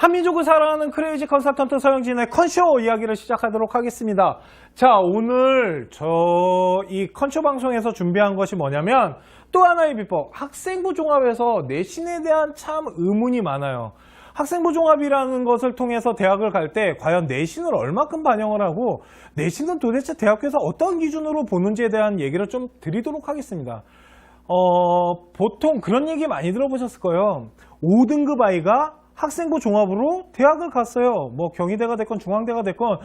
한민족을 사랑하는 크레이지 컨설턴트 서영진의 컨쇼 이야기를 시작하도록 하겠습니다. 자, 오늘 이 컨쇼 방송에서 준비한 것이 뭐냐면 또 하나의 비법, 학생부 종합에서 내신에 대한 참 의문이 많아요. 학생부 종합이라는 것을 통해서 대학을 갈 때 과연 내신을 얼마큼 반영을 하고 내신은 도대체 대학교에서 어떤 기준으로 보는지에 대한 얘기를 좀 드리도록 하겠습니다. 보통 그런 얘기 많이 들어보셨을 거예요. 5등급 아이가 학생부 종합으로 대학을 갔어요. 뭐 경희대가 됐건 중앙대가 됐건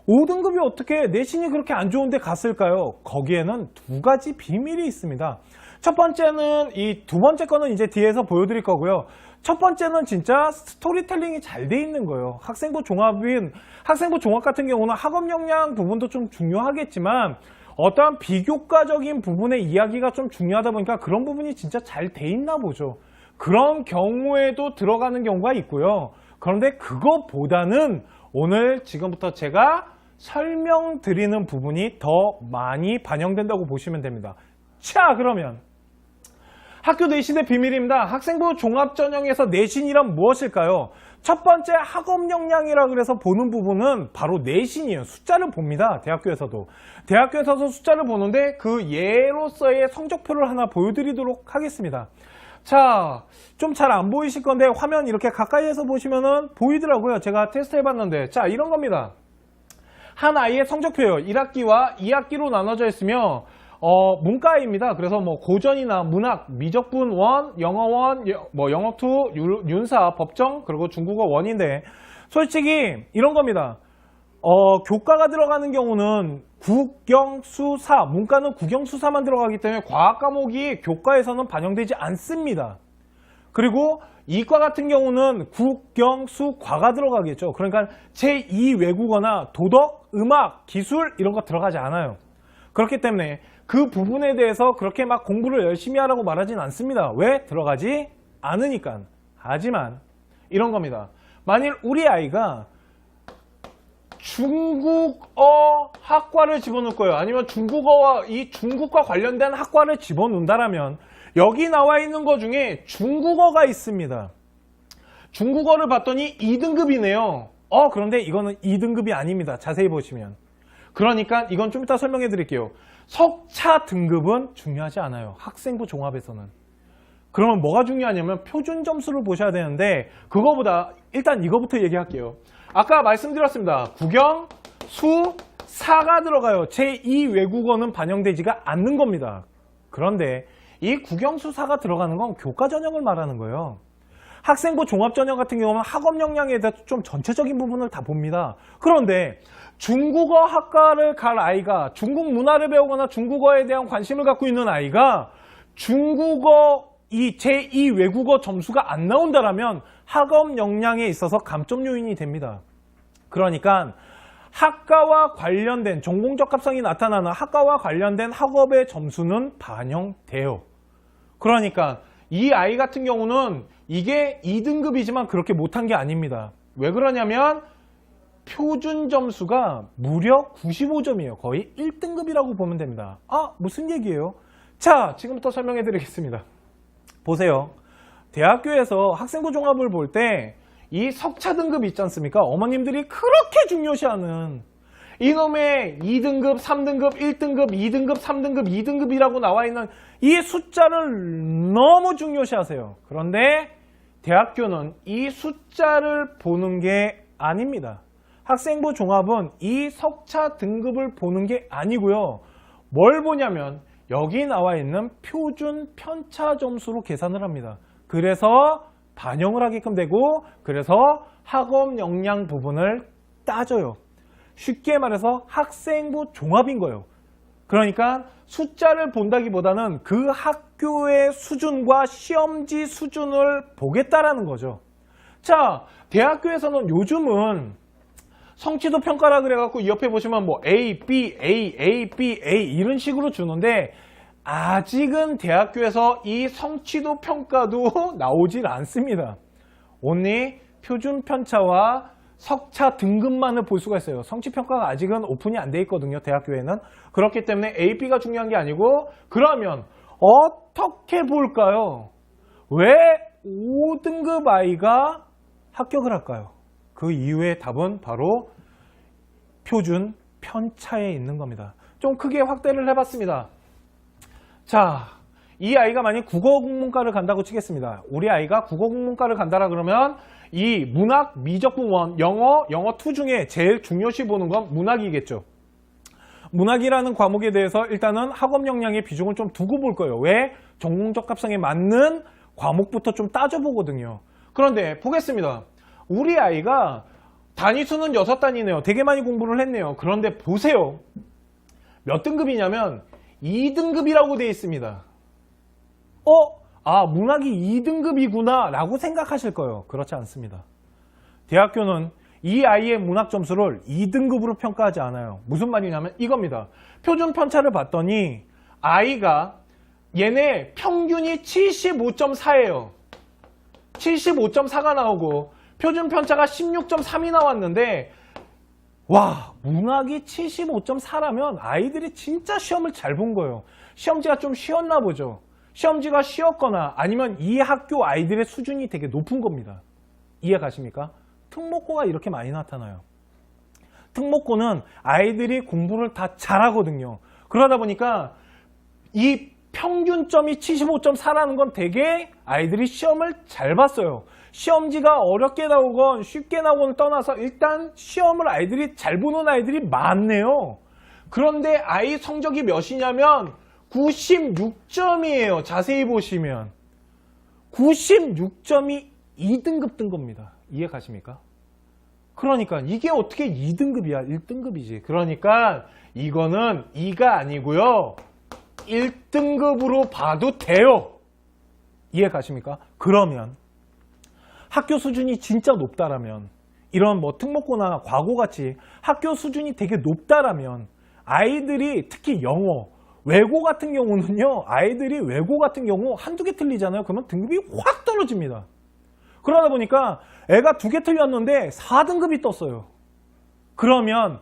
5등급이 어떻게 내신이 그렇게 안 좋은데 갔을까요? 거기에는 두 가지 비밀이 있습니다. 첫 번째는 이 두 번째 거는 이제 뒤에서 보여드릴 거고요. 첫 번째는 진짜 스토리텔링이 잘 돼 있는 거예요. 학생부 종합 같은 경우는 학업 역량 부분도 좀 중요하겠지만 어떠한 비교과적인 부분의 이야기가 좀 중요하다 보니까 그런 부분이 진짜 잘 돼 있나 보죠. 그런 경우에도 들어가는 경우가 있고요. 그런데 그것보다는 오늘 지금부터 제가 설명드리는 부분이 더 많이 반영된다고 보시면 됩니다. 자, 그러면 학교 내신의 비밀입니다. 학생부 종합전형에서 내신이란 무엇일까요? 첫 번째 학업 역량이라 그래서 보는 부분은 바로 내신이에요. 숫자를 봅니다. 대학교에서도 숫자를 보는데 그 예로서의 성적표를 하나 보여드리도록 하겠습니다. 자, 좀 잘 안 보이실 건데 화면 이렇게 가까이에서 보시면은 보이더라고요. 제가 테스트 해봤는데. 자, 이런 겁니다. 한 아이의 성적표예요. 1학기와 2학기로 나눠져 있으며 문과입니다. 그래서 뭐 고전이나 문학, 미적분 1, 영어 1, 영어 2, 윤사, 법정, 그리고 중국어 1인데 솔직히 이런 겁니다. 교과가 들어가는 경우는 국영수사, 문과는 국영수사만 들어가기 때문에 과학 과목이 교과에서는 반영되지 않습니다. 그리고 이과 같은 경우는 국영수과가 들어가겠죠. 그러니까 제2 외국어나 도덕, 음악, 기술 이런 거 들어가지 않아요. 그렇기 때문에 그 부분에 대해서 그렇게 막 공부를 열심히 하라고 말하진 않습니다. 왜? 들어가지 않으니까. 하지만 이런 겁니다. 만일 우리 아이가 중국어 학과를 집어넣을 거예요. 아니면 중국어와 이 중국과 관련된 학과를 집어넣는다라면 여기 나와 있는 것 중에 중국어가 있습니다. 중국어를 봤더니 2등급이네요. 그런데 이거는 2등급이 아닙니다. 자세히 보시면. 그러니까 이건 좀 이따 설명해 드릴게요. 석차 등급은 중요하지 않아요. 학생부 종합에서는. 그러면 뭐가 중요하냐면 표준 점수를 보셔야 되는데 그거보다 일단 이거부터 얘기할게요. 아까 말씀드렸습니다. 국영, 수, 사가 들어가요. 제2 외국어는 반영되지가 않는 겁니다. 그런데 이 국영, 수, 사가 들어가는 건 교과 전형을 말하는 거예요. 학생부 종합 전형 같은 경우는 학업 역량에 대해서 좀 전체적인 부분을 다 봅니다. 그런데 중국어 학과를 갈 아이가 중국 문화를 배우거나 중국어에 대한 관심을 갖고 있는 아이가 중국어 이 제2 외국어 점수가 안 나온다라면 학업 역량에 있어서 감점 요인이 됩니다. 그러니까 학과와 관련된 전공적 합성이 나타나는 학과와 관련된 학업의 점수는 반영돼요. 그러니까 이 아이 같은 경우는 이게 2등급이지만 그렇게 못한 게 아닙니다. 왜 그러냐면 표준 점수가 무려 95점이에요. 거의 1등급이라고 보면 됩니다. 무슨 얘기예요? 자, 지금부터 설명해 드리겠습니다. 보세요. 대학교에서 학생부 종합을 볼 때 이 석차 등급 있지 않습니까? 어머님들이 그렇게 중요시하는 이놈의 2등급, 3등급, 1등급, 2등급, 3등급, 2등급이라고 나와 있는 이 숫자를 너무 중요시하세요. 그런데 대학교는 이 숫자를 보는 게 아닙니다. 학생부 종합은 이 석차 등급을 보는 게 아니고요. 뭘 보냐면 여기 나와 있는 표준 편차 점수로 계산을 합니다. 그래서 반영을 하게끔 되고 그래서 학업 역량 부분을 따져요. 쉽게 말해서 학생부 종합인 거예요. 그러니까 숫자를 본다기보다는 그 학교의 수준과 시험지 수준을 보겠다라는 거죠. 자, 대학교에서는 요즘은 성취도 평가라 그래갖고 옆에 보시면 뭐 A, B, A, B, A 이런 식으로 주는데 아직은 대학교에서 이 성취도 평가도 나오질 않습니다. only 표준 편차와 석차 등급만을 볼 수가 있어요. 성취평가가 아직은 오픈이 안 돼 있거든요. 대학교에는. 그렇기 때문에 A, B가 중요한 게 아니고 그러면 어떻게 볼까요? 왜 5등급 아이가 합격을 할까요? 그 이유의 답은 바로 표준 편차에 있는 겁니다. 좀 크게 확대를 해봤습니다. 자, 이 아이가 만약 국어국문과를 간다고 치겠습니다. 우리 아이가 국어국문과를 간다라 그러면 이 문학, 미적분원, 영어 2 중에 제일 중요시 보는 건 문학이겠죠. 문학이라는 과목에 대해서 일단은 학업 역량의 비중을 좀 두고 볼 거예요. 왜? 전공적합성에 맞는 과목부터 좀 따져보거든요. 그런데 보겠습니다. 우리 아이가 단위수는 6단위네요. 되게 많이 공부를 했네요. 그런데 보세요. 몇 등급이냐면 2등급이라고 되어 있습니다. 문학이 2등급이구나 라고 생각하실 거예요. 그렇지 않습니다. 대학교는 이 아이의 문학 점수를 2등급으로 평가하지 않아요. 무슨 말이냐면 이겁니다. 표준 편차를 봤더니 아이가 얘네 평균이 75.4예요. 75.4가 나오고 표준 편차가 16.3이 나왔는데 와, 문학이 75.4라면 아이들이 진짜 시험을 잘 본 거예요. 시험지가 좀 쉬웠나 보죠. 시험지가 쉬웠거나 아니면 이 학교 아이들의 수준이 되게 높은 겁니다. 이해 가십니까? 특목고가 이렇게 많이 나타나요. 특목고는 아이들이 공부를 다 잘하거든요. 그러다 보니까 이 평균점이 75.4라는 건 되게 아이들이 시험을 잘 봤어요. 시험지가 어렵게 나오건 쉽게 나오건 떠나서 일단 시험을 아이들이 잘 보는 아이들이 많네요. 그런데 아이 성적이 몇이냐면 96점이에요. 자세히 보시면 96점이 2등급 뜬 겁니다. 이해 가십니까? 그러니까 이게 어떻게 2등급이야? 1등급이지. 그러니까 이거는 2가 아니고요. 1등급으로 봐도 돼요. 이해 가십니까? 그러면 학교 수준이 진짜 높다라면 이런 뭐 특목고나 과고같이 학교 수준이 되게 높다라면 아이들이 특히 영어, 외고 같은 경우는요. 아이들이 외고 같은 경우 한두 개 틀리잖아요. 그러면 등급이 확 떨어집니다. 그러다 보니까 애가 2개 틀렸는데 4등급이 떴어요. 그러면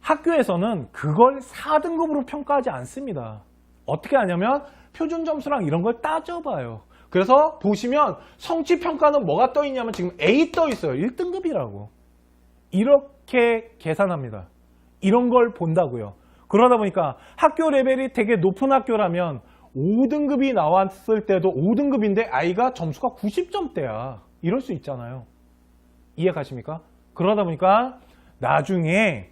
학교에서는 그걸 4등급으로 평가하지 않습니다. 어떻게 하냐면 표준 점수랑 이런 걸 따져봐요. 그래서 보시면 성취평가는 뭐가 떠 있냐면 지금 A 떠 있어요. 1등급이라고. 이렇게 계산합니다. 이런 걸 본다고요. 그러다 보니까 학교 레벨이 되게 높은 학교라면 5등급이 나왔을 때도 5등급인데 아이가 점수가 90점대야. 이럴 수 있잖아요. 이해 가십니까? 그러다 보니까 나중에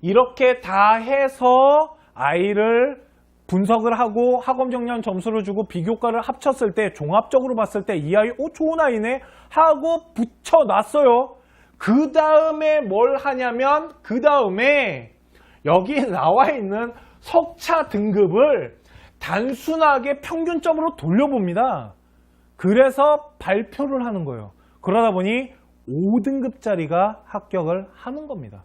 이렇게 다 해서 아이를 분석을 하고 학업 역량 점수를 주고 비교과를 합쳤을 때 종합적으로 봤을 때 이 아이 좋은 아이네 하고 붙여놨어요. 그 다음에 뭘 하냐면 그 다음에 여기 나와 있는 석차 등급을 단순하게 평균점으로 돌려봅니다. 그래서 발표를 하는 거예요. 그러다 보니 5등급짜리가 합격을 하는 겁니다.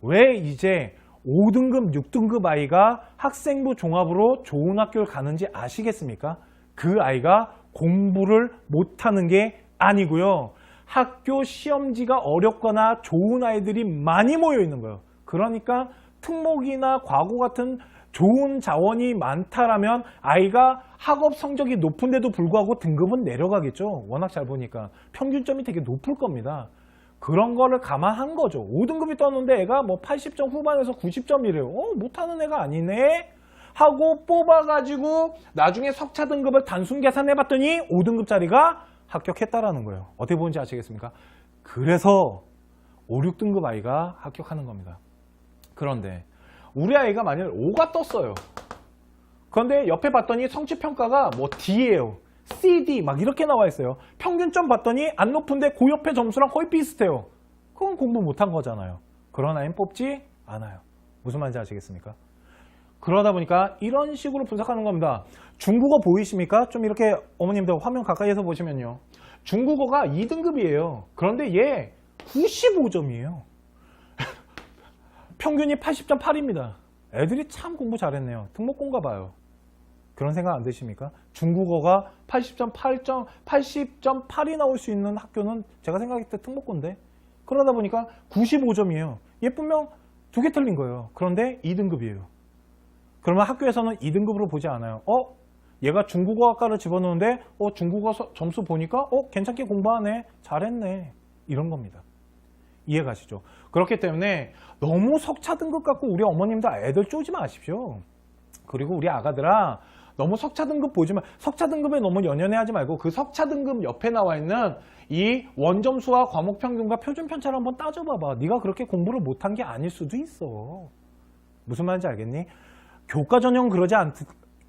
왜 이제 5등급, 6등급 아이가 학생부 종합으로 좋은 학교를 가는지 아시겠습니까? 그 아이가 공부를 못하는 게 아니고요. 학교 시험지가 어렵거나 좋은 아이들이 많이 모여 있는 거예요. 그러니까 특목이나 과고 같은 좋은 자원이 많다라면 아이가 학업 성적이 높은데도 불구하고 등급은 내려가겠죠. 워낙 잘 보니까 평균점이 되게 높을 겁니다. 그런 거를 감안한 거죠. 5등급이 떴는데 애가 뭐 80점 후반에서 90점이래요. 못하는 애가 아니네 하고 뽑아가지고 나중에 석차 등급을 단순 계산해봤더니 5등급짜리가 합격했다라는 거예요. 어떻게 보는지 아시겠습니까? 그래서 5, 6등급 아이가 합격하는 겁니다. 그런데 우리 아이가 만약 5가 떴어요. 그런데 옆에 봤더니 성취평가가 뭐 D예요. C, D 막 이렇게 나와 있어요. 평균점 봤더니 안 높은데 그 옆에 점수랑 거의 비슷해요. 그건 공부 못한 거잖아요. 그런 아이는 뽑지 않아요. 무슨 말인지 아시겠습니까? 그러다 보니까 이런 식으로 분석하는 겁니다. 중국어 보이십니까? 좀 이렇게 어머님들 화면 가까이에서 보시면요. 중국어가 2등급이에요. 그런데 얘 95점이에요. 평균이 80.8입니다. 애들이 참 공부 잘했네요. 특목고인가 봐요. 그런 생각 안 드십니까? 중국어가 80.8이 나올 수 있는 학교는 제가 생각했을 때 특목고인데 그러다 보니까 95점이에요. 얘 분명 2개 틀린 거예요. 그런데 2등급이에요. 그러면 학교에서는 2등급으로 보지 않아요. 얘가 중국어학과를 집어넣는데 중국어 점수 보니까 괜찮게 공부하네, 잘했네, 이런 겁니다. 이해 가시죠? 그렇기 때문에 너무 석차 등급 갖고 우리 어머님들 애들 쪼지 마십시오. 그리고 우리 아가들아, 너무 석차 등급 보지 마. 석차 등급에 너무 연연해하지 말고 그 석차 등급 옆에 나와 있는 이 원점수와 과목 평균과 표준 편차를 한번 따져봐봐. 네가 그렇게 공부를 못한 게 아닐 수도 있어. 무슨 말인지 알겠니? 교과 전형은 그러지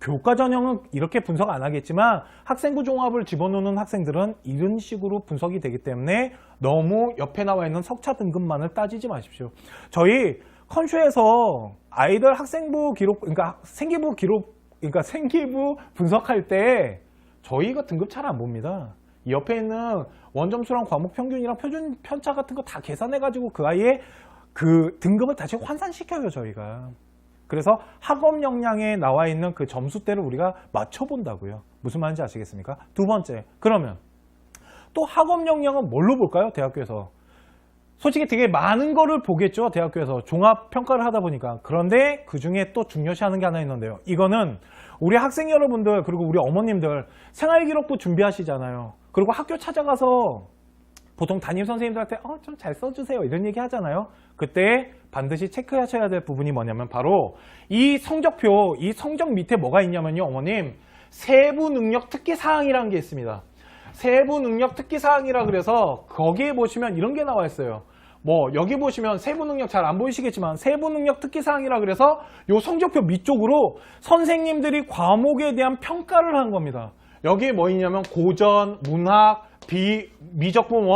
교과 전형은 이렇게 분석 안 하겠지만 학생부 종합을 집어넣는 학생들은 이런 식으로 분석이 되기 때문에 너무 옆에 나와 있는 석차 등급만을 따지지 마십시오. 저희 컨쇼에서 아이들 학생부 기록, 그러니까 생기부 분석할 때 저희가 등급 잘 안 봅니다. 옆에 있는 원점수랑 과목 평균이랑 표준 편차 같은 거 다 계산해가지고 그 아이의 그 등급을 다시 환산시켜요, 저희가. 그래서 학업 역량에 나와 있는 그 점수대를 우리가 맞춰본다고요. 무슨 말인지 아시겠습니까? 두 번째, 그러면 또 학업 역량은 뭘로 볼까요? 대학교에서. 솔직히 되게 많은 거를 보겠죠, 대학교에서. 종합평가를 하다 보니까. 그런데 그 중에 또 중요시하는 게 하나 있는데요. 이거는 우리 학생 여러분들, 그리고 우리 어머님들 생활기록부 준비하시잖아요. 그리고 학교 찾아가서 보통 담임 선생님들한테 좀 잘 써주세요, 이런 얘기 하잖아요. 그때 반드시 체크하셔야 될 부분이 뭐냐면 바로 이 성적표, 이 성적 밑에 뭐가 있냐면요, 어머님, 세부 능력 특기 사항이라는 게 있습니다. 세부 능력 특기 사항이라 그래서 거기에 보시면 이런 게 나와 있어요. 뭐 여기 보시면 세부 능력 잘 안 보이시겠지만 세부 능력 특기 사항이라 그래서 요 성적표 밑쪽으로 선생님들이 과목에 대한 평가를 한 겁니다. 여기에 뭐 있냐면 고전, 문학, 미적분 1,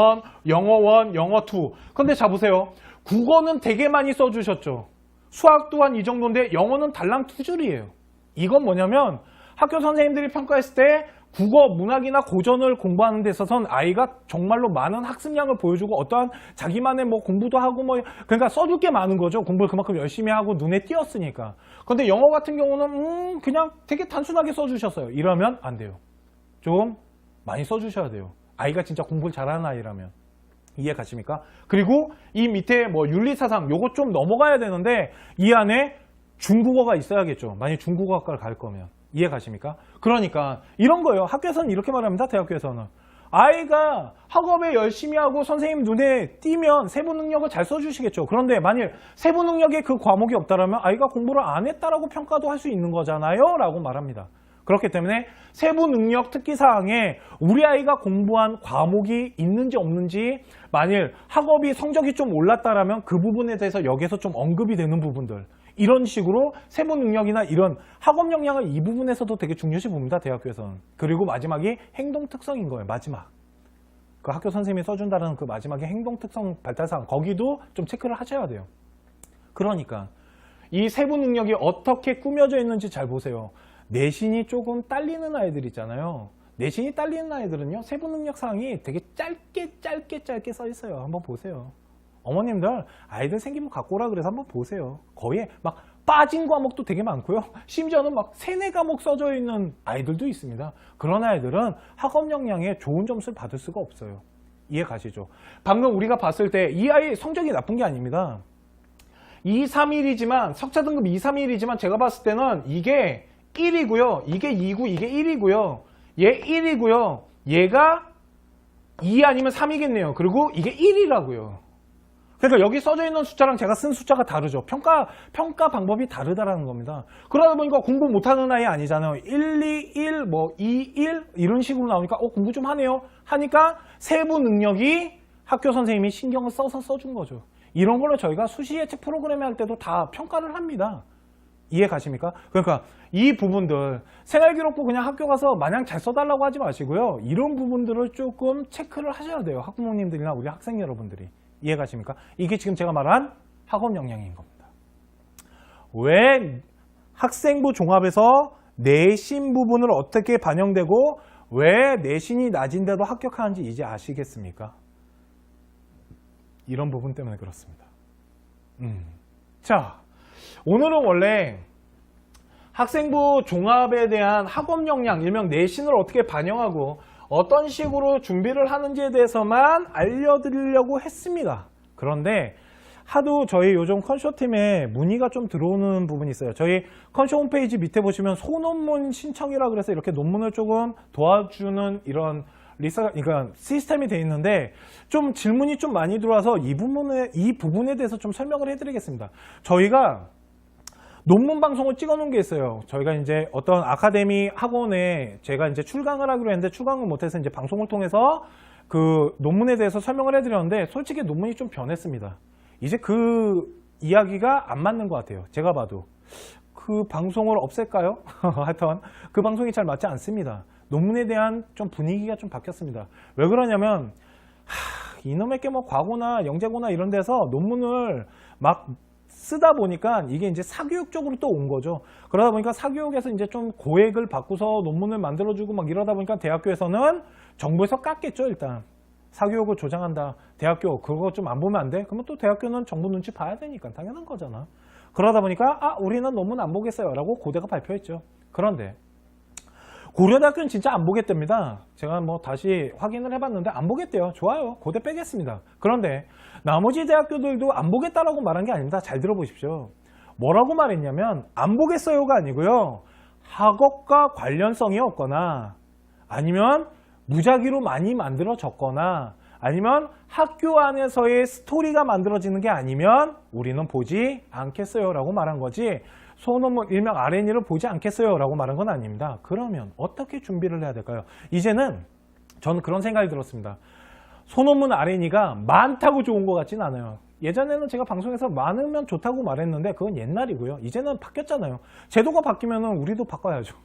영어 1, 영어 2. 근데 자 보세요. 국어는 되게 많이 써주셨죠. 수학 또한 이 정도인데 영어는 달랑 2줄이에요. 이건 뭐냐면 학교 선생님들이 평가했을 때 국어, 문학이나 고전을 공부하는 데 있어서는 아이가 정말로 많은 학습량을 보여주고 어떠한 자기만의 뭐 공부도 하고 그러니까 써줄 게 많은 거죠. 공부를 그만큼 열심히 하고 눈에 띄었으니까. 근데 영어 같은 경우는 그냥 되게 단순하게 써주셨어요. 이러면 안 돼요. 좀 많이 써주셔야 돼요. 아이가 진짜 공부를 잘하는 아이라면. 이해 가십니까? 그리고 이 밑에 뭐 윤리사상 요거 좀 넘어가야 되는데 이 안에 중국어가 있어야겠죠. 만약 중국어학과를 갈 거면. 이해 가십니까? 그러니까 이런 거예요. 학교에서는 이렇게 말합니다. 대학교에서는. 아이가 학업에 열심히 하고 선생님 눈에 띄면 세부 능력을 잘 써주시겠죠. 그런데 만일 세부 능력에 그 과목이 없다라면 아이가 공부를 안 했다라고 평가도 할 수 있는 거잖아요. 라고 말합니다. 그렇기 때문에 세부 능력 특기 사항에 우리 아이가 공부한 과목이 있는지 없는지, 만일 학업이 성적이 좀 올랐다라면 그 부분에 대해서 여기서 좀 언급이 되는 부분들, 이런 식으로 세부 능력이나 이런 학업 역량을 이 부분에서도 되게 중요시 봅니다, 대학교에서는. 그리고 마지막이 행동 특성인 거예요. 마지막 그 학교 선생님이 써준다는 그 마지막에 행동 특성 발달사항, 거기도 좀 체크를 하셔야 돼요. 그러니까 이 세부 능력이 어떻게 꾸며져 있는지 잘 보세요. 내신이 조금 딸리는 아이들 있잖아요. 내신이 딸리는 아이들은요, 세부 능력 사항이 되게 짧게 써 있어요. 한번 보세요. 어머님들 아이들 생기면 갖고 오라 그래서 한번 보세요. 거의 막 빠진 과목도 되게 많고요. 심지어는 막 3, 4과목 써져 있는 아이들도 있습니다. 그런 아이들은 학업 역량에 좋은 점수를 받을 수가 없어요. 이해 가시죠? 방금 우리가 봤을 때 이 아이 성적이 나쁜 게 아닙니다. 2, 3일이지만 석차 등급 2, 3일이지만 제가 봤을 때는 이게 1이고요. 이게 2고 이게 1이고요. 얘 1이고요. 얘가 2 아니면 3이겠네요. 그리고 이게 1이라고요. 그러니까 여기 써져 있는 숫자랑 제가 쓴 숫자가 다르죠. 평가 방법이 다르다라는 겁니다. 그러다 보니까 공부 못하는 아이 아니잖아요. 1, 2, 1, 뭐 2, 1 이런 식으로 나오니까 공부 좀 하네요. 하니까 세부 능력이 학교 선생님이 신경을 써서 써준 거죠. 이런 걸로 저희가 수시 예측 프로그램에 할 때도 다 평가를 합니다. 이해 가십니까? 그러니까 이 부분들 생활기록부 그냥 학교 가서 마냥 잘 써달라고 하지 마시고요. 이런 부분들을 조금 체크를 하셔야 돼요. 학부모님들이나 우리 학생 여러분들이. 이해 가십니까? 이게 지금 제가 말한 학업 역량인 겁니다. 왜 학생부 종합에서 내신 부분을 어떻게 반영되고 왜 내신이 낮은데도 합격하는지 이제 아시겠습니까? 이런 부분 때문에 그렇습니다. 자, 오늘은 원래 학생부 종합에 대한 학업 역량, 일명 내신을 어떻게 반영하고 어떤 식으로 준비를 하는지에 대해서만 알려드리려고 했습니다. 그런데 하도 저희 요즘 컨쇼팀에 문의가 좀 들어오는 부분이 있어요. 저희 컨쇼 홈페이지 밑에 보시면 소논문 신청이라 그래서 이렇게 논문을 조금 도와주는 이런 그러니까 시스템이 돼 있는데 좀 질문이 좀 많이 들어와서 이 부분에 대해서 좀 설명을 해드리겠습니다. 저희가 논문 방송을 찍어 놓은 게 있어요. 저희가 이제 어떤 아카데미 학원에 제가 이제 출강을 하기로 했는데 출강을 못해서 이제 방송을 통해서 그 논문에 대해서 설명을 해드렸는데 솔직히 논문이 좀 변했습니다. 이제 그 이야기가 안 맞는 것 같아요. 제가 봐도. 그 방송을 없앨까요? 하여튼 그 방송이 잘 맞지 않습니다. 논문에 대한 좀 분위기가 좀 바뀌었습니다. 왜 그러냐면 이놈에게 뭐 과고나 영재고나 이런 데서 논문을 막 쓰다 보니까 이게 이제 사교육 쪽으로 또 온 거죠. 그러다 보니까 사교육에서 이제 좀 고액을 받고서 논문을 만들어주고 막 이러다 보니까 대학교에서는 정부에서 깎겠죠. 일단 사교육을 조장한다. 대학교 그거 좀 안 보면 안 돼? 그러면 또 대학교는 정부 눈치 봐야 되니까 당연한 거잖아. 그러다 보니까 우리는 논문 안 보겠어요 라고 고대가 발표했죠. 그런데 고려대학교는 진짜 안 보겠답니다. 제가 뭐 다시 확인을 해봤는데 안 보겠대요. 좋아요. 고대 빼겠습니다. 그런데 나머지 대학교들도 안 보겠다라고 말한 게 아닙니다. 잘 들어보십시오. 뭐라고 말했냐면 안 보겠어요가 아니고요. 학업과 관련성이 없거나 아니면 무작위로 많이 만들어졌거나 아니면 학교 안에서의 스토리가 만들어지는 게 아니면 우리는 보지 않겠어요 라고 말한 거지 소논문 일명 R&E를 보지 않겠어요 라고 말한 건 아닙니다. 그러면 어떻게 준비를 해야 될까요? 이제는 저는 그런 생각이 들었습니다. 소논문 R&E가 많다고 좋은 것 같진 않아요. 예전에는 제가 방송에서 많으면 좋다고 말했는데 그건 옛날이고요. 이제는 바뀌었잖아요. 제도가 바뀌면 우리도 바꿔야죠.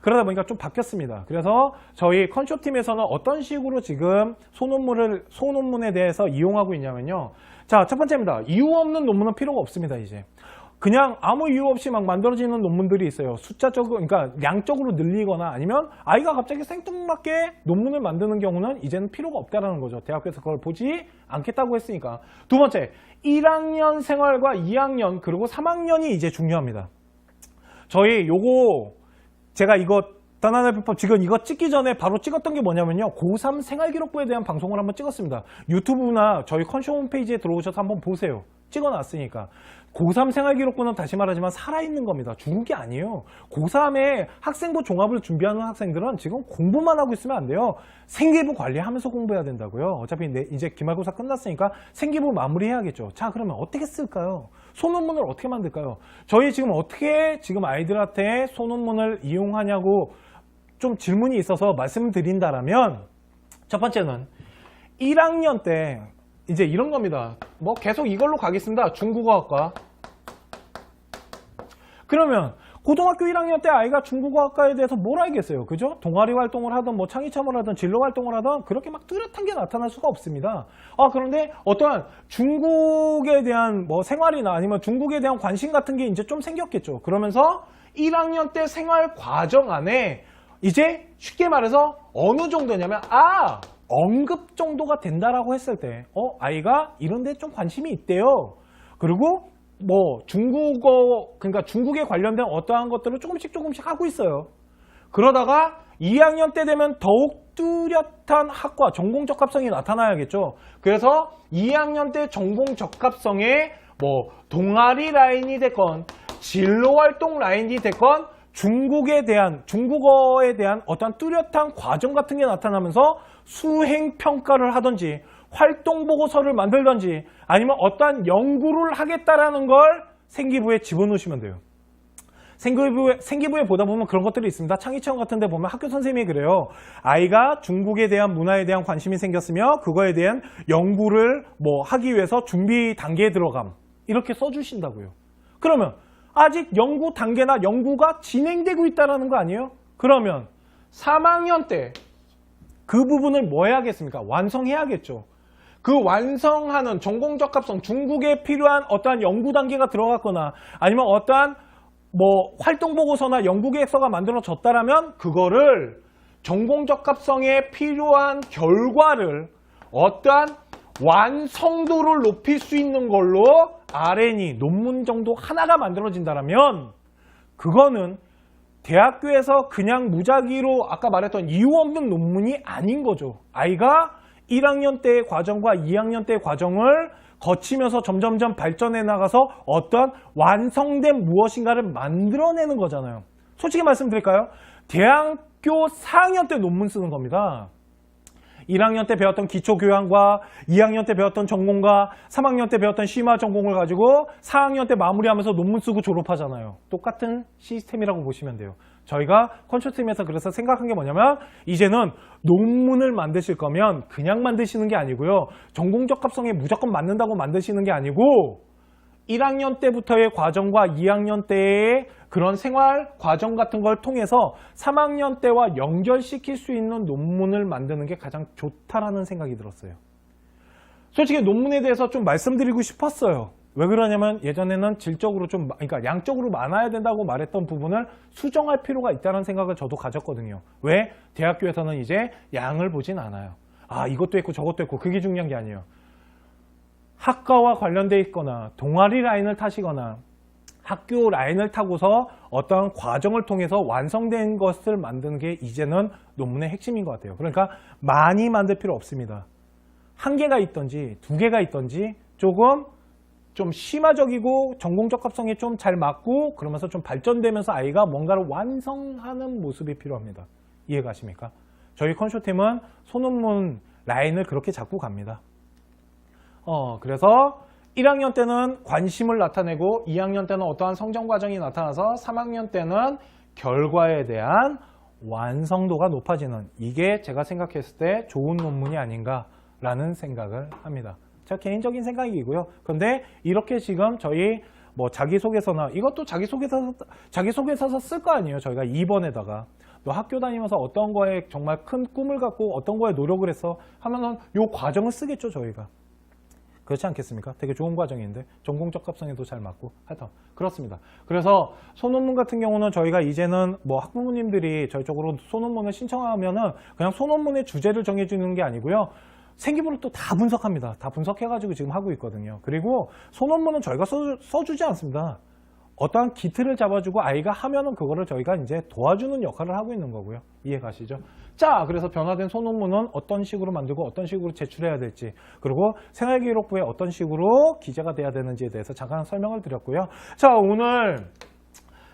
그러다 보니까 좀 바뀌었습니다. 그래서 저희 컨쇼팀에서는 어떤 식으로 지금 소논문에 대해서 이용하고 있냐면요. 자, 첫 번째입니다. 이유 없는 논문은 필요가 없습니다, 이제. 그냥 아무 이유 없이 막 만들어지는 논문들이 있어요. 숫자적으로, 그러니까 양적으로 늘리거나 아니면 아이가 갑자기 생뚱맞게 논문을 만드는 경우는 이제는 필요가 없다라는 거죠. 대학교에서 그걸 보지 않겠다고 했으니까. 두 번째, 1학년 생활과 2학년 그리고 3학년이 이제 중요합니다. 저희 요거 제가 이거 단안의 비법 지금 이거 찍기 전에 바로 찍었던 게 뭐냐면요. 고3 생활기록부에 대한 방송을 한번 찍었습니다. 유튜브나 저희 컨쇼 홈페이지에 들어오셔서 한번 보세요. 찍어놨으니까. 고3 생활기록부는 다시 말하지만 살아있는 겁니다. 죽은 게 아니에요. 고3에 학생부 종합을 준비하는 학생들은 지금 공부만 하고 있으면 안 돼요. 생기부 관리하면서 공부해야 된다고요. 어차피 이제 기말고사 끝났으니까 생기부 마무리해야겠죠. 자, 그러면 어떻게 쓸까요? 소논문을 어떻게 만들까요? 저희 지금 어떻게 지금 아이들한테 소논문을 이용하냐고 좀 질문이 있어서 말씀을 드린다라면 첫 번째는 1학년 때 이제 이런 겁니다. 뭐 계속 이걸로 가겠습니다. 중국어학과. 그러면 고등학교 1학년 때 아이가 중국어학과에 대해서 뭘 알겠어요? 그죠? 동아리 활동을 하든 뭐 창의체험을 하든 진로 활동을 하든 그렇게 막 뚜렷한 게 나타날 수가 없습니다. 그런데 어떠한 중국에 대한 뭐 생활이나 아니면 중국에 대한 관심 같은 게 이제 좀 생겼겠죠. 그러면서 1학년 때 생활 과정 안에 이제 쉽게 말해서 어느 정도냐면 언급 정도가 된다라고 했을 때 아이가 이런 데 좀 관심이 있대요. 그리고 뭐 중국어 그러니까 중국에 관련된 어떠한 것들을 조금씩 하고 있어요. 그러다가 2학년 때 되면 더욱 뚜렷한 학과 전공 적합성이 나타나야겠죠. 그래서 2학년 때 전공 적합성에 뭐 동아리 라인이 됐건 진로 활동 라인이 됐건 중국어에 대한 어떤 뚜렷한 과정 같은 게 나타나면서 수행 평가를 하든지 활동 보고서를 만들든지 아니면 어떠한 연구를 하겠다라는 걸 생기부에 집어넣으시면 돼요. 생기부에 보다 보면 그런 것들이 있습니다. 창의체험 같은 데 보면 학교 선생님이 그래요. 아이가 중국에 대한 문화에 대한 관심이 생겼으며 그거에 대한 연구를 뭐 하기 위해서 준비 단계에 들어감. 이렇게 써주신다고요. 그러면 아직 연구 단계나 연구가 진행되고 있다는 거 아니에요? 그러면 3학년 때 그 부분을 뭐 해야겠습니까? 완성해야겠죠. 그 완성하는 전공 적합성, 중국에 필요한 어떠한 연구 단계가 들어갔거나 아니면 어떠한 뭐 활동 보고서나 연구 계획서가 만들어졌다라면 그거를 전공 적합성에 필요한 결과를 어떠한 완성도를 높일 수 있는 걸로 R&E 논문 정도 하나가 만들어진다면 그거는 대학교에서 그냥 무작위로 아까 말했던 이유 없는 논문이 아닌 거죠. 아이가 1학년 때의 과정과 2학년 때의 과정을 거치면서 점점점 발전해 나가서 어떤 완성된 무엇인가를 만들어내는 거잖아요. 솔직히 말씀드릴까요? 대학교 4학년 때 논문 쓰는 겁니다. 1학년 때 배웠던 기초교양과 2학년 때 배웠던 전공과 3학년 때 배웠던 심화 전공을 가지고 4학년 때 마무리하면서 논문 쓰고 졸업하잖아요. 똑같은 시스템이라고 보시면 돼요. 저희가 컨sortium에서 그래서 생각한 게 뭐냐면 이제는 논문을 만드실 거면 그냥 만드시는 게 아니고요. 전공적 합성에 무조건 맞는다고 만드시는 게 아니고 1학년 때부터의 과정과 2학년 때의 그런 생활 과정 같은 걸 통해서 3학년 때와 연결시킬 수 있는 논문을 만드는 게 가장 좋다라는 생각이 들었어요. 솔직히 논문에 대해서 좀 말씀드리고 싶었어요. 왜 그러냐면 예전에는 질적으로 그러니까 양적으로 많아야 된다고 말했던 부분을 수정할 필요가 있다는 생각을 저도 가졌거든요. 왜? 대학교에서는 이제 양을 보진 않아요. 아, 이것도 있고 저것도 있고 그게 중요한 게 아니에요. 학과와 관련돼 있거나 동아리 라인을 타시거나 학교 라인을 타고서 어떤 과정을 통해서 완성된 것을 만드는 게 이제는 논문의 핵심인 것 같아요. 그러니까 많이 만들 필요 없습니다. 한 개가 있든지 두 개가 있든지 조금 좀 심화적이고 전공적 합성에 좀 잘 맞고 그러면서 좀 발전되면서 아이가 뭔가를 완성하는 모습이 필요합니다. 이해가십니까? 저희 컨sortium은 소논문 라인을 그렇게 잡고 갑니다. 그래서 1학년 때는 관심을 나타내고 2학년 때는 어떠한 성장 과정이 나타나서 3학년 때는 결과에 대한 완성도가 높아지는 이게 제가 생각했을 때 좋은 논문이 아닌가라는 생각을 합니다. 제 개인적인 생각이고요. 그런데 이렇게 지금 저희 뭐 자기소개서나 이것도 자기소개서 쓸 거 아니에요. 저희가 2번에다가 너 학교 다니면서 어떤 거에 정말 큰 꿈을 갖고 어떤 거에 노력을 했어 하면은 요 과정을 쓰겠죠. 저희가. 그렇지 않겠습니까? 되게 좋은 과정인데 전공적 합성에도 잘 맞고 하여튼 그렇습니다. 그래서 소논문 같은 경우는 저희가 이제는 뭐 학부모님들이 저희 쪽으로 소논문을 신청하면은 그냥 소논문의 주제를 정해주는 게 아니고요. 생기부를 또 다 분석합니다. 다 분석해가지고 지금 하고 있거든요. 그리고 소논문은 저희가 써주지 않습니다. 어떠한 기틀을 잡아주고 아이가 하면은 그거를 저희가 이제 도와주는 역할을 하고 있는 거고요. 이해 가시죠? 자, 그래서 변화된 소논문은 어떤 식으로 만들고 어떤 식으로 제출해야 될지 그리고 생활기록부에 어떤 식으로 기재가 돼야 되는지에 대해서 잠깐 설명을 드렸고요. 자, 오늘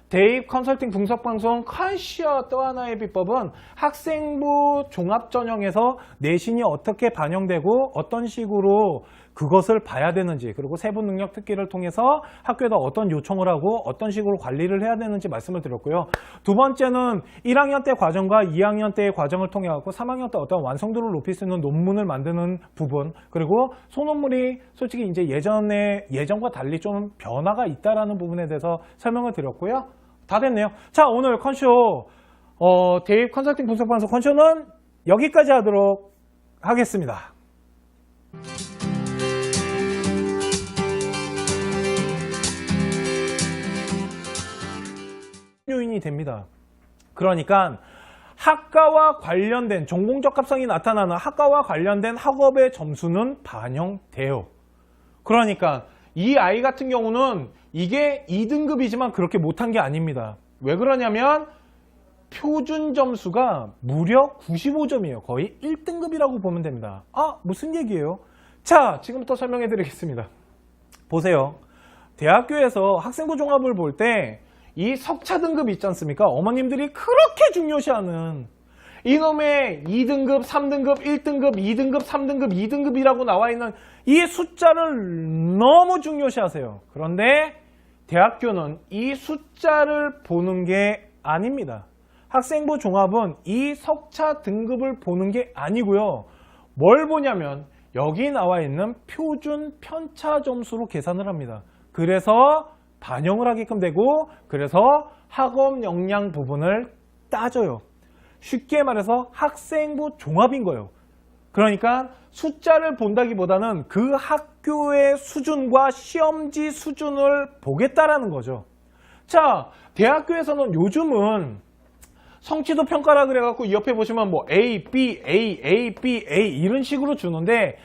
대입 컨설팅 분석방송 컨시어 또 하나의 비법은 학생부 종합전형에서 내신이 어떻게 반영되고 어떤 식으로 그것을 봐야 되는지 그리고 세부 능력 특기를 통해서 학교에다 어떤 요청을 하고 어떤 식으로 관리를 해야 되는지 말씀을 드렸고요. 두 번째는 1학년 때 과정과 2학년 때의 과정을 통해 갖고 3학년 때 어떤 완성도를 높일 수 있는 논문을 만드는 부분 그리고 소논문이 솔직히 이제 예전과 달리 좀 변화가 있다라는 부분에 대해서 설명을 드렸고요. 다 됐네요. 자, 오늘 컨쇼 대입 컨설팅 분석방송 컨쇼는 여기까지 하도록 하겠습니다. 요인이 됩니다. 그러니까 학과와 관련된 전공적 합성이 나타나는 학과와 관련된 학업의 점수는 반영돼요. 그러니까 이 아이 같은 경우는 이게 2등급이지만 그렇게 못한 게 아닙니다. 왜 그러냐면 표준 점수가 무려 95점이에요. 거의 1등급이라고 보면 됩니다. 아, 무슨 얘기예요? 자, 지금부터 설명해 드리겠습니다. 보세요. 대학교에서 학생부 종합을 볼 때 이 석차 등급 있지 않습니까? 어머님들이 그렇게 중요시하는 이놈의 2등급, 3등급, 1등급, 2등급, 3등급, 2등급이라고 나와 있는 이 숫자를 너무 중요시하세요. 그런데 대학교는 이 숫자를 보는 게 아닙니다. 학생부 종합은 이 석차 등급을 보는 게 아니고요. 뭘 보냐면 여기 나와 있는 표준 편차 점수로 계산을 합니다. 그래서 반영을 하게끔 되고 그래서 학업 역량 부분을 따져요. 쉽게 말해서 학생부 종합인 거예요. 그러니까 숫자를 본다기보다는 그 학교의 수준과 시험지 수준을 보겠다라는 거죠. 자, 대학교에서는 요즘은 성취도 평가라 그래갖고 옆에 보시면 뭐 A, B, A, B, A 이런 식으로 주는데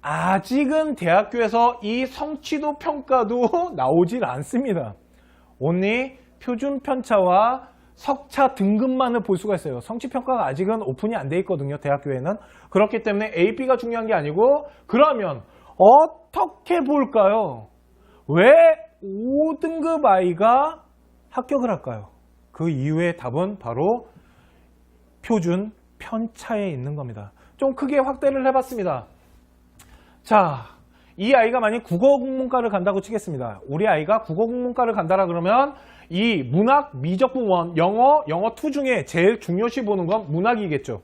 아직은 대학교에서 이 성취도 평가도 나오질 않습니다. only 표준 편차와 석차 등급만을 볼 수가 있어요. 성취평가가 아직은 오픈이 안 돼 있거든요. 대학교에는. 그렇기 때문에 A, B가 중요한 게 아니고 그러면 어떻게 볼까요? 왜 5등급 아이가 합격을 할까요? 그 이유의 답은 바로 표준 편차에 있는 겁니다. 좀 크게 확대를 해봤습니다. 자, 이 아이가 만약 국어국문과를 간다고 치겠습니다. 우리 아이가 국어국문과를 간다라 그러면 이 문학, 미적분원, 영어 2 중에 제일 중요시 보는 건 문학이겠죠.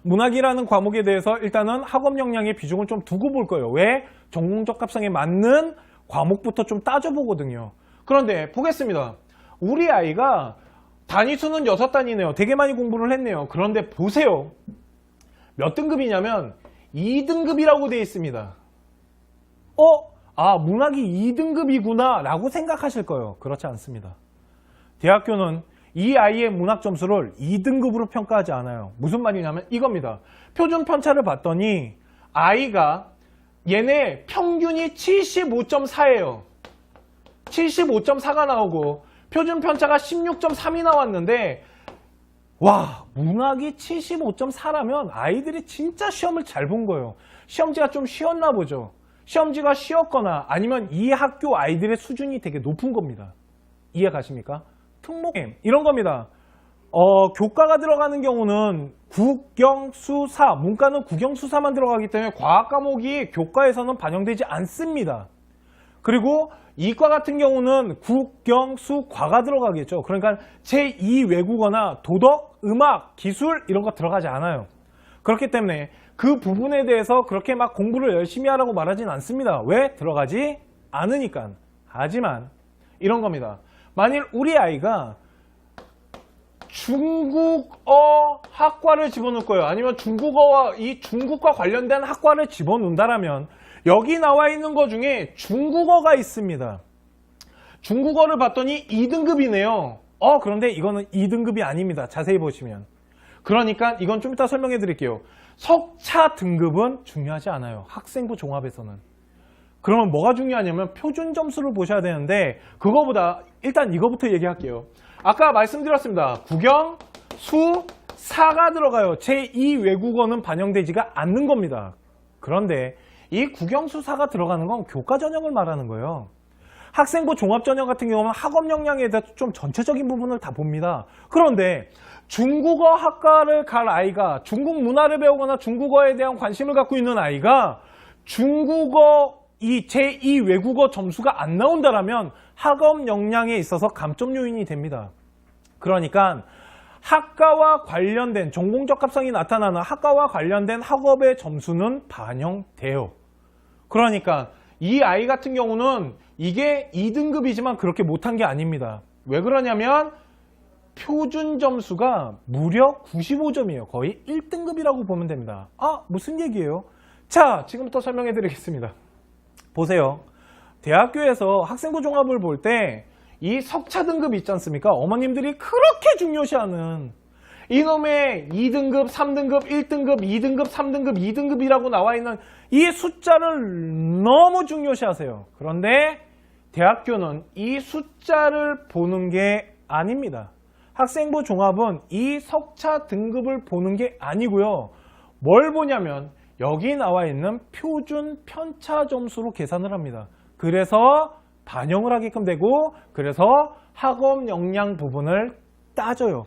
문학이라는 과목에 대해서 일단은 학업 역량의 비중을 좀 두고 볼 거예요. 왜? 전공적합성에 맞는 과목부터 좀 따져보거든요. 그런데 보겠습니다. 우리 아이가 단위수는 6단위네요. 되게 많이 공부를 했네요. 그런데 보세요. 몇 등급이냐면 2등급이라고 되어 있습니다. 문학이 2등급이구나 라고 생각하실 거예요. 그렇지 않습니다. 대학교는 이 아이의 문학 점수를 2등급으로 평가하지 않아요. 무슨 말이냐면 이겁니다. 표준 편차를 봤더니 아이가 얘네 평균이 75.4예요. 75.4가 나오고 표준 편차가 16.3이 나왔는데 와, 문학이 75.4라면 아이들이 진짜 시험을 잘 본 거예요. 시험지가 좀 쉬웠나 보죠. 시험지가 쉬웠거나 아니면 이 학교 아이들의 수준이 되게 높은 겁니다. 이해 가십니까? 특목 이런 겁니다. 교과가 들어가는 경우는 국영수사, 문과는 국영수사만 들어가기 때문에 과학 과목이 교과에서는 반영되지 않습니다. 그리고 이과 같은 경우는 국영수과가 들어가겠죠. 그러니까 제2 외국어나 도덕, 음악, 기술 이런 거 들어가지 않아요. 그렇기 때문에 그 부분에 대해서 그렇게 막 공부를 열심히 하라고 말하진 않습니다. 왜? 들어가지 않으니까. 하지만 이런 겁니다. 만일 우리 아이가 중국어 학과를 집어넣을 거예요. 아니면 중국어와 이 중국과 관련된 학과를 집어넣는다라면 여기 나와 있는 것 중에 중국어가 있습니다. 중국어를 봤더니 2등급이네요. 그런데 이거는 2등급이 아닙니다. 자세히 보시면. 그러니까 이건 좀 이따 설명해 드릴게요. 석차 등급은 중요하지 않아요. 학생부 종합에서는. 그러면 뭐가 중요하냐면 표준 점수를 보셔야 되는데 그거보다 일단 이거부터 얘기할게요. 아까 말씀드렸습니다. 국영, 수, 사가 들어가요. 제2 외국어는 반영되지가 않는 겁니다. 그런데 이 국영수사가 들어가는 건 교과 전형을 말하는 거예요. 학생부 종합 전형 같은 경우는 학업 역량에 대해서 좀 전체적인 부분을 다 봅니다. 그런데 중국어 학과를 갈 아이가 중국 문화를 배우거나 중국어에 대한 관심을 갖고 있는 아이가 중국어 이 제2 외국어 점수가 안 나온다라면 학업 역량에 있어서 감점 요인이 됩니다. 그러니까 학과와 관련된 전공적 합성이 나타나는 학과와 관련된 학업의 점수는 반영돼요. 그러니까 이 아이 같은 경우는 이게 2등급이지만 그렇게 못한 게 아닙니다. 왜 그러냐면 표준 점수가 무려 95점이에요. 거의 1등급이라고 보면 됩니다. 무슨 얘기예요? 자, 지금부터 설명해 드리겠습니다. 보세요. 대학교에서 학생부 종합을 볼 때 이 석차 등급 있지 않습니까? 어머님들이 그렇게 중요시하는 이놈의 2등급, 3등급, 1등급, 2등급, 3등급, 2등급이라고 나와 있는 이 숫자를 너무 중요시하세요. 그런데 대학교는 이 숫자를 보는 게 아닙니다. 학생부 종합은 이 석차 등급을 보는 게 아니고요. 뭘 보냐면 여기 나와 있는 표준 편차 점수로 계산을 합니다. 그래서 반영을 하게끔 되고 그래서 학업 역량 부분을 따져요.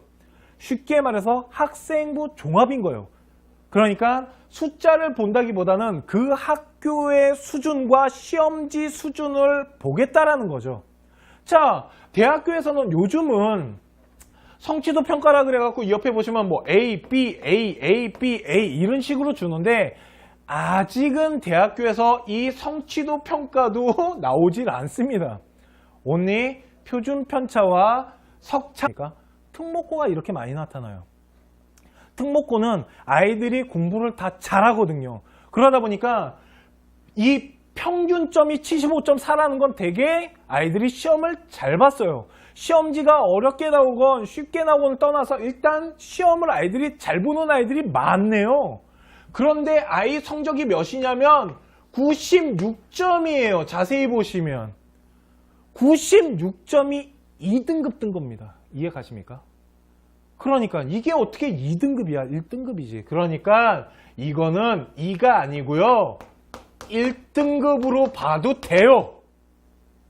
쉽게 말해서 학생부 종합인 거예요. 그러니까 숫자를 본다기보다는 그 학교의 수준과 시험지 수준을 보겠다라는 거죠. 자, 대학교에서는 요즘은 성취도 평가라 그래갖고 이 옆에 보시면 뭐 A, B, A, A, B, A 이런 식으로 주는데 아직은 대학교에서 이 성취도 평가도 나오질 않습니다. only 표준 편차와 석차, 특목고가 이렇게 많이 나타나요. 특목고는 아이들이 공부를 다 잘하거든요. 그러다 보니까 이 평균점이 75.4라는 건 되게 아이들이 시험을 잘 봤어요. 시험지가 어렵게 나오건 쉽게 나오건 떠나서 일단 시험을 아이들이 잘 보는 아이들이 많네요. 그런데 아이 성적이 몇이냐면 96점이에요. 자세히 보시면 96점이 2등급 뜬 겁니다. 이해 가십니까? 그러니까 이게 어떻게 2등급이야? 1등급이지. 그러니까 이거는 2가 아니고요. 1등급으로 봐도 돼요.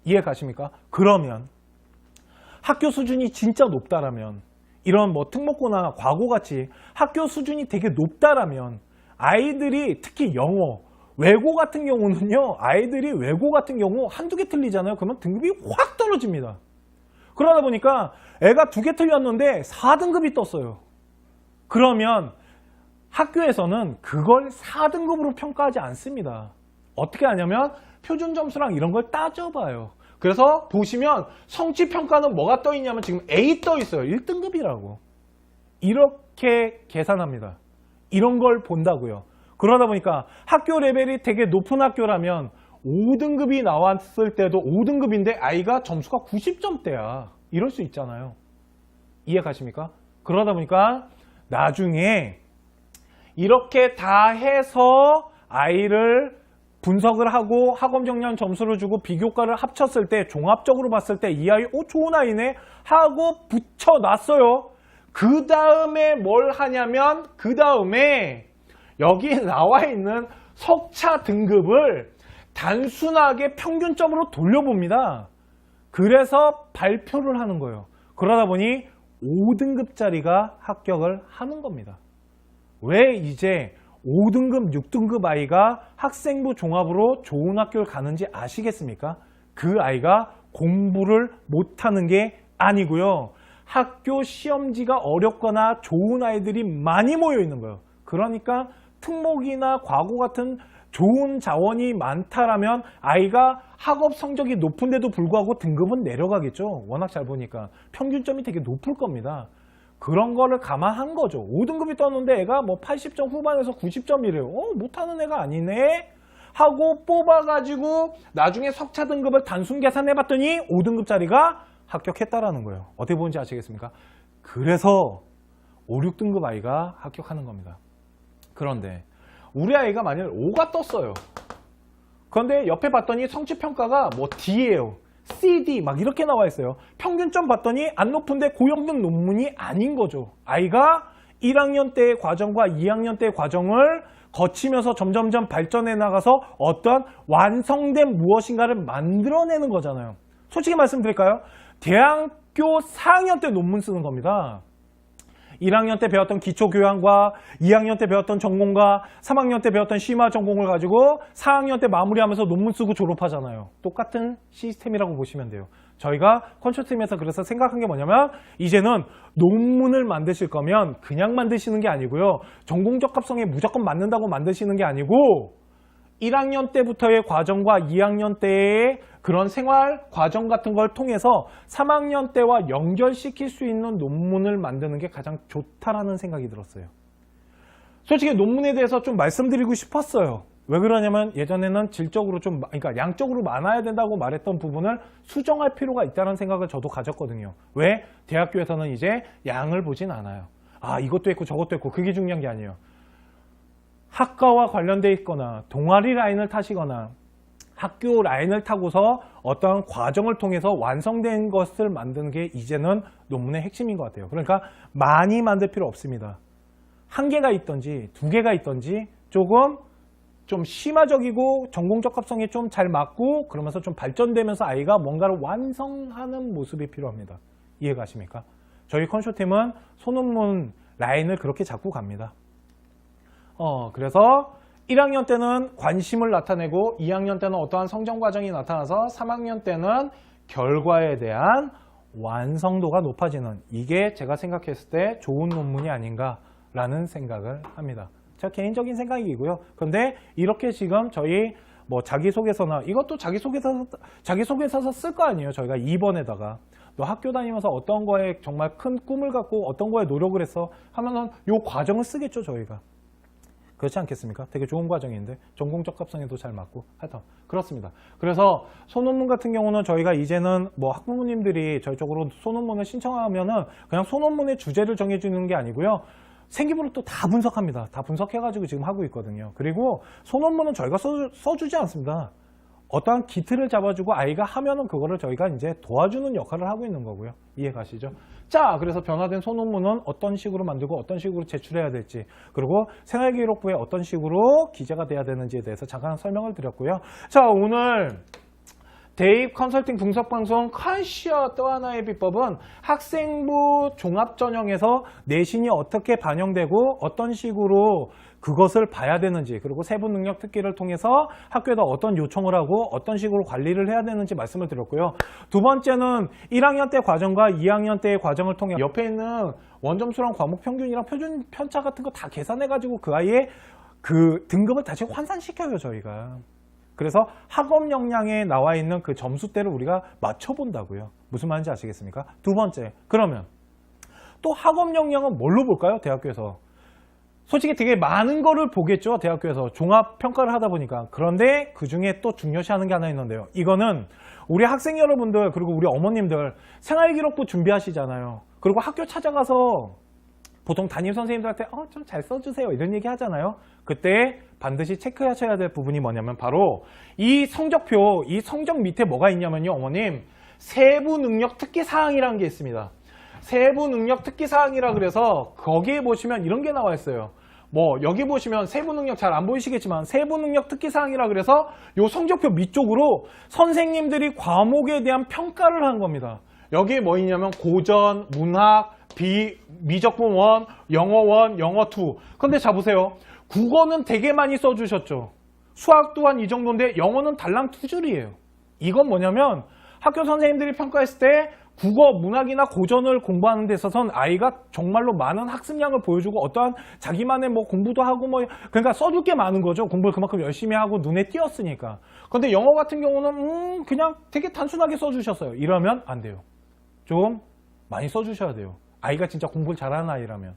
이해 가십니까? 그러면 학교 수준이 진짜 높다라면 이런 뭐 특목고나 과고같이 학교 수준이 되게 높다라면 아이들이 특히 영어, 외고 같은 경우는요. 아이들이 외고 같은 경우 한두 개 틀리잖아요. 그러면 등급이 확 떨어집니다. 그러다 보니까 애가 2개 틀렸는데 4등급이 떴어요. 그러면 학교에서는 그걸 4등급으로 평가하지 않습니다. 어떻게 하냐면 표준 점수랑 이런 걸 따져봐요. 그래서 보시면 성취평가는 뭐가 떠 있냐면 지금 A 떠 있어요. 1등급이라고. 이렇게 계산합니다. 이런 걸 본다고요. 그러다 보니까 학교 레벨이 되게 높은 학교라면 5등급이 나왔을 때도 5등급인데 아이가 점수가 90점대야. 이럴 수 있잖아요. 이해 가십니까? 그러다 보니까 나중에 이렇게 다 해서 아이를 분석을 하고 학업 역량 점수를 주고 비교과를 합쳤을 때 종합적으로 봤을 때 이 아이 좋은 아이네 하고 붙여놨어요. 그 다음에 뭘 하냐면 그 다음에 여기 나와 있는 석차 등급을 단순하게 평균점으로 돌려봅니다. 그래서 발표를 하는 거예요. 그러다 보니 5등급짜리가 합격을 하는 겁니다. 왜 이제 5등급, 6등급 아이가 학생부 종합으로 좋은 학교를 가는지 아시겠습니까? 그 아이가 공부를 못하는 게 아니고요. 학교 시험지가 어렵거나 좋은 아이들이 많이 모여 있는 거예요. 그러니까 특목이나 과고 같은 좋은 자원이 많다라면 아이가 학업 성적이 높은데도 불구하고 등급은 내려가겠죠. 워낙 잘 보니까 평균점이 되게 높을 겁니다. 그런 거를 감안한 거죠. 5등급이 떴는데 애가 뭐 80점 후반에서 90점이래요. 못하는 애가 아니네 하고 뽑아가지고 나중에 석차 등급을 단순 계산해봤더니 5등급짜리가 합격했다라는 거예요. 어떻게 보는지 아시겠습니까? 그래서 5, 6등급 아이가 합격하는 겁니다. 그런데 우리 아이가 만약 5가 떴어요. 그런데 옆에 봤더니 성취평가가 뭐 D예요. C, D 막 이렇게 나와 있어요. 평균점 봤더니 안 높은데 고영등 논문이 아닌 거죠. 아이가 1학년 때의 과정과 2학년 때의 과정을 거치면서 점점점 발전해 나가서 어떤 완성된 무엇인가를 만들어내는 거잖아요. 솔직히 말씀드릴까요? 대학교 4학년 때 논문 쓰는 겁니다. 1학년 때 배웠던 기초교양과 2학년 때 배웠던 전공과 3학년 때 배웠던 심화 전공을 가지고 4학년 때 마무리하면서 논문 쓰고 졸업하잖아요. 똑같은 시스템이라고 보시면 돼요. 저희가 컨sortium에서 그래서 생각한 게 뭐냐면 이제는 논문을 만드실 거면 그냥 만드시는 게 아니고요. 전공 적합성에 무조건 맞는다고 만드시는 게 아니고 1학년 때부터의 과정과 2학년 때의 그런 생활 과정 같은 걸 통해서 3학년 때와 연결시킬 수 있는 논문을 만드는 게 가장 좋다라는 생각이 들었어요. 솔직히 논문에 대해서 좀 말씀드리고 싶었어요. 왜 그러냐면 예전에는 질적으로 그러니까 양적으로 많아야 된다고 말했던 부분을 수정할 필요가 있다는 생각을 저도 가졌거든요. 왜? 대학교에서는 이제 양을 보진 않아요. 이것도 했고 저것도 했고 그게 중요한 게 아니에요. 학과와 관련돼 있거나 동아리 라인을 타시거나 학교 라인을 타고서 어떤 과정을 통해서 완성된 것을 만드는 게 이제는 논문의 핵심인 것 같아요. 그러니까 많이 만들 필요 없습니다. 1개가 있든지 2개가 있든지 조금 좀 심화적이고 전공 적합성에 좀 잘 맞고 그러면서 좀 발전되면서 아이가 뭔가를 완성하는 모습이 필요합니다. 이해 가십니까? 저희 컨sortium은 소논문 라인을 그렇게 잡고 갑니다. 그래서 1학년 때는 관심을 나타내고 2학년 때는 어떠한 성장 과정이 나타나서 3학년 때는 결과에 대한 완성도가 높아지는 이게 제가 생각했을 때 좋은 논문이 아닌가라는 생각을 합니다. 제 개인적인 생각이고요. 그런데 이렇게 지금 저희 뭐 자기소개서나 이것도 자기소개서서 쓸 거 아니에요. 저희가 2번에다가 너 학교 다니면서 어떤 거에 정말 큰 꿈을 갖고 어떤 거에 노력을 했어 하면은 요 과정을 쓰겠죠. 저희가. 그렇지 않겠습니까? 되게 좋은 과정인데 전공 적합성에도 잘 맞고 하여튼 그렇습니다. 그래서 소논문 같은 경우는 저희가 이제는 뭐 학부모님들이 저희 쪽으로 소논문을 신청하면은 그냥 소논문의 주제를 정해주는 게 아니고요. 생기부를 또 다 분석합니다. 다 분석해가지고 지금 하고 있거든요. 그리고 소논문은 저희가 써주지 않습니다. 어떠한 기틀을 잡아주고 아이가 하면은 그거를 저희가 이제 도와주는 역할을 하고 있는 거고요. 이해 가시죠? 자, 그래서 변화된 소논문은 어떤 식으로 만들고 어떤 식으로 제출해야 될지, 그리고 생활기록부에 어떤 식으로 기재가 돼야 되는지에 대해서 잠깐 설명을 드렸고요. 자, 오늘 대입 컨설팅 분석방송 카시아 또 하나의 비법은 학생부 종합전형에서 내신이 어떻게 반영되고 어떤 식으로 그것을 봐야 되는지, 그리고 세부능력 특기를 통해서 학교에다 어떤 요청을 하고 어떤 식으로 관리를 해야 되는지 말씀을 드렸고요. 두 번째는 1학년 때 과정과 2학년 때의 과정을 통해 옆에 있는 원점수랑 과목 평균이랑 표준 편차 같은 거 다 계산해가지고 그 아이의 그 등급을 다시 환산시켜요, 저희가. 그래서 학업 역량에 나와 있는 그 점수대를 우리가 맞춰본다고요. 무슨 말인지 아시겠습니까? 두 번째, 그러면 또 학업 역량은 뭘로 볼까요? 대학교에서. 솔직히 되게 많은 거를 보겠죠, 대학교에서. 종합평가를 하다 보니까. 그런데 그 중에 또 중요시하는 게 하나 있는데요. 이거는 우리 학생 여러분들, 그리고 우리 어머님들 생활기록부 준비하시잖아요. 그리고 학교 찾아가서 보통 담임 선생님들한테 좀 잘 써주세요 이런 얘기 하잖아요. 그때 반드시 체크하셔야 될 부분이 뭐냐면 바로 이 성적표, 이 성적 밑에 뭐가 있냐면요, 어머님, 세부 능력 특기 사항이라는 게 있습니다. 세부 능력 특기 사항이라 그래서 거기에 보시면 이런 게 나와 있어요. 뭐 여기 보시면 세부 능력 잘 안 보이시겠지만 세부 능력 특기 사항이라 그래서 요 성적표 밑쪽으로 선생님들이 과목에 대한 평가를 한 겁니다. 여기에 뭐 있냐면 고전, 문학, 미적분 1, 영어 1, 영어 2. 근데 자 보세요. 국어는 되게 많이 써주셨죠. 수학 또한 이 정도인데 영어는 달랑 2줄이에요. 이건 뭐냐면 학교 선생님들이 평가했을 때 국어, 문학이나 고전을 공부하는 데 있어서는 아이가 정말로 많은 학습량을 보여주고 어떠한 자기만의 뭐 공부도 하고 뭐 그러니까 써줄 게 많은 거죠. 공부를 그만큼 열심히 하고 눈에 띄었으니까. 그런데 영어 같은 경우는 그냥 되게 단순하게 써주셨어요. 이러면 안 돼요. 좀 많이 써주셔야 돼요. 아이가 진짜 공부를 잘하는 아이라면.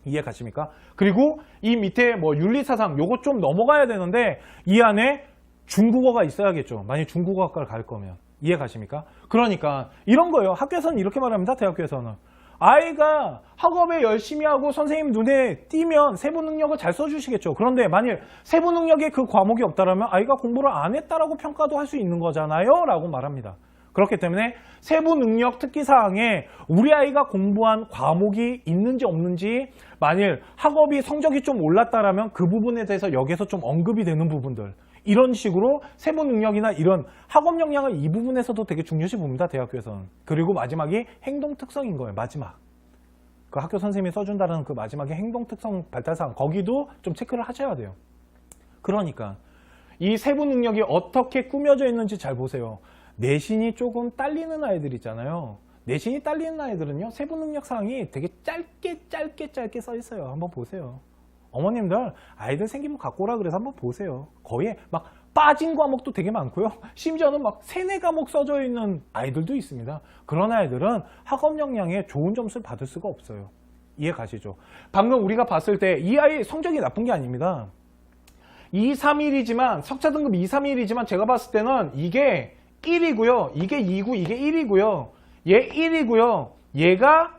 이해 가십니까? 그리고 이 밑에 뭐 윤리사상 요거 좀 넘어가야 되는데 이 안에 중국어가 있어야겠죠. 만약 중국어학과를 갈 거면. 이해 가십니까? 그러니까 이런 거예요. 학교에서는 이렇게 말합니다. 대학교에서는. 아이가 학업에 열심히 하고 선생님 눈에 띄면 세부 능력을 잘 써주시겠죠. 그런데 만일 세부 능력에 그 과목이 없다면 아이가 공부를 안 했다라고 평가도 할 수 있는 거잖아요. 라고 말합니다. 그렇기 때문에 세부 능력 특기 사항에 우리 아이가 공부한 과목이 있는지 없는지, 만일 학업이 성적이 좀 올랐다라면 그 부분에 대해서 여기에서 좀 언급이 되는 부분들, 이런 식으로 세부 능력이나 이런 학업 역량을 이 부분에서도 되게 중요시 봅니다. 대학교에서는. 그리고 마지막이 행동 특성인 거예요. 마지막. 그 학교 선생님이 써준다는 그 마지막에 행동 특성 발달사항, 거기도 좀 체크를 하셔야 돼요. 그러니까 이 세부 능력이 어떻게 꾸며져 있는지 잘 보세요. 내신이 조금 딸리는 아이들 있잖아요. 내신이 딸리는 아이들은요, 세부 능력 사항이 되게 짧게 써 있어요. 한번 보세요. 어머님들 아이들 생기면 갖고 오라 그래서 한번 보세요. 거의 막 빠진 과목도 되게 많고요. 심지어는 막 3, 4과목 써져 있는 아이들도 있습니다. 그런 아이들은 학업 역량에 좋은 점수를 받을 수가 없어요. 이해 가시죠? 방금 우리가 봤을 때 이 아이 성적이 나쁜 게 아닙니다. 2, 3일이지만 석차 등급 2, 3일이지만 제가 봤을 때는 이게 1이고요. 이게 2고 이게 1이고요. 얘 1이고요. 얘가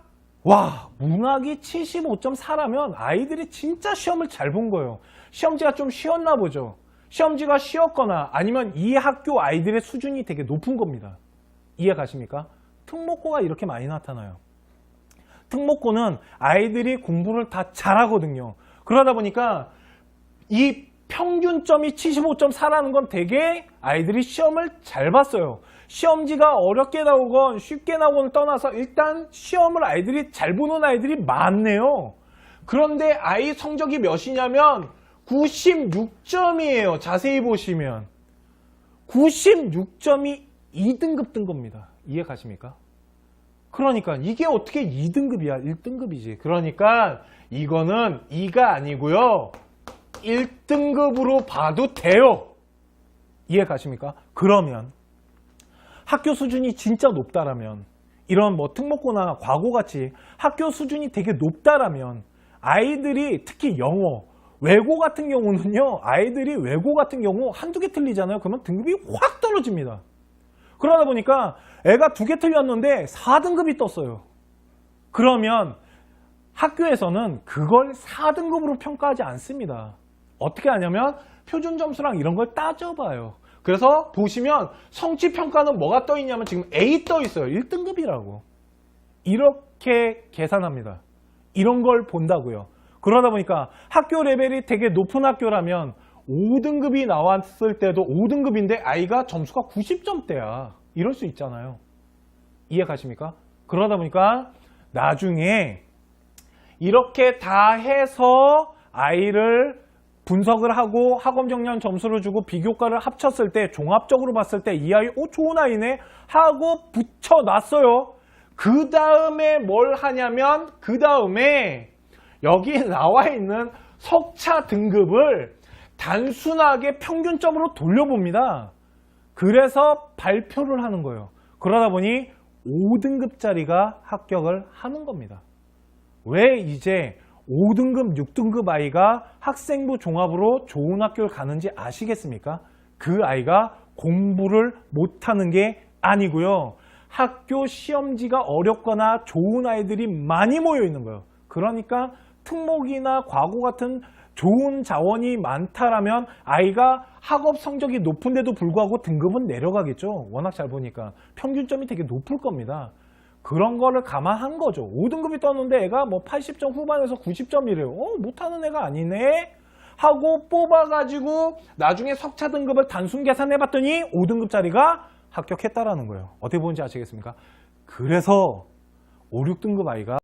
문학이 75.4라면 아이들이 진짜 시험을 잘 본 거예요. 시험지가 좀 쉬웠나 보죠. 시험지가 쉬웠거나 아니면 이 학교 아이들의 수준이 되게 높은 겁니다. 이해 가십니까? 특목고가 이렇게 많이 나타나요. 특목고는 아이들이 공부를 다 잘하거든요. 그러다 보니까 이 평균점이 75.4라는 건 되게 아이들이 시험을 잘 봤어요. 시험지가 어렵게 나오건 쉽게 나오건 떠나서 일단 시험을 아이들이 잘 보는 아이들이 많네요. 그런데 아이 성적이 몇이냐면 96점이에요. 자세히 보시면 96점이 2등급 뜬 겁니다. 이해 가십니까? 그러니까 이게 어떻게 2등급이야? 1등급이지. 그러니까 이거는 2가 아니고요. 1등급으로 봐도 돼요. 이해 가십니까? 그러면 학교 수준이 진짜 높다라면, 이런 뭐 특목고나 과고같이 학교 수준이 되게 높다라면 아이들이 특히 영어, 외고 같은 경우는요, 아이들이 외고 같은 경우 한두 개 틀리잖아요. 그러면 등급이 확 떨어집니다. 그러다 보니까 애가 2개 틀렸는데 4등급이 떴어요. 그러면 학교에서는 그걸 4등급으로 평가하지 않습니다. 어떻게 하냐면 표준 점수랑 이런 걸 따져봐요. 그래서 보시면 성취평가는 뭐가 떠 있냐면 지금 A 떠 있어요. 1등급이라고. 이렇게 계산합니다. 이런 걸 본다고요. 그러다 보니까 학교 레벨이 되게 높은 학교라면 5등급이 나왔을 때도 5등급인데 아이가 점수가 90점대야. 이럴 수 있잖아요. 이해 가십니까? 그러다 보니까 나중에 이렇게 다 해서 아이를 분석을 하고 학업 역량 점수를 주고 비교과를 합쳤을 때 종합적으로 봤을 때 이 아이 좋은 아이네 하고 붙여놨어요. 그 다음에 뭘 하냐면 그 다음에 여기 나와 있는 석차 등급을 단순하게 평균점으로 돌려봅니다. 그래서 발표를 하는 거예요. 그러다 보니 5등급짜리가 합격을 하는 겁니다. 왜 이제 5등급, 6등급 아이가 학생부 종합으로 좋은 학교를 가는지 아시겠습니까? 그 아이가 공부를 못하는 게 아니고요. 학교 시험지가 어렵거나 좋은 아이들이 많이 모여 있는 거예요. 그러니까 특목이나 과고 같은 좋은 자원이 많다라면 아이가 학업 성적이 높은데도 불구하고 등급은 내려가겠죠. 워낙 잘 보니까 평균점이 되게 높을 겁니다. 그런 거를 감안한 거죠. 5등급이 떴는데 애가 뭐 80점 후반에서 90점이래요. 못하는 애가 아니네 하고 뽑아가지고 나중에 석차 등급을 단순 계산해봤더니 5등급짜리가 합격했다라는 거예요. 어떻게 보는지 아시겠습니까? 그래서 5, 6등급 아이가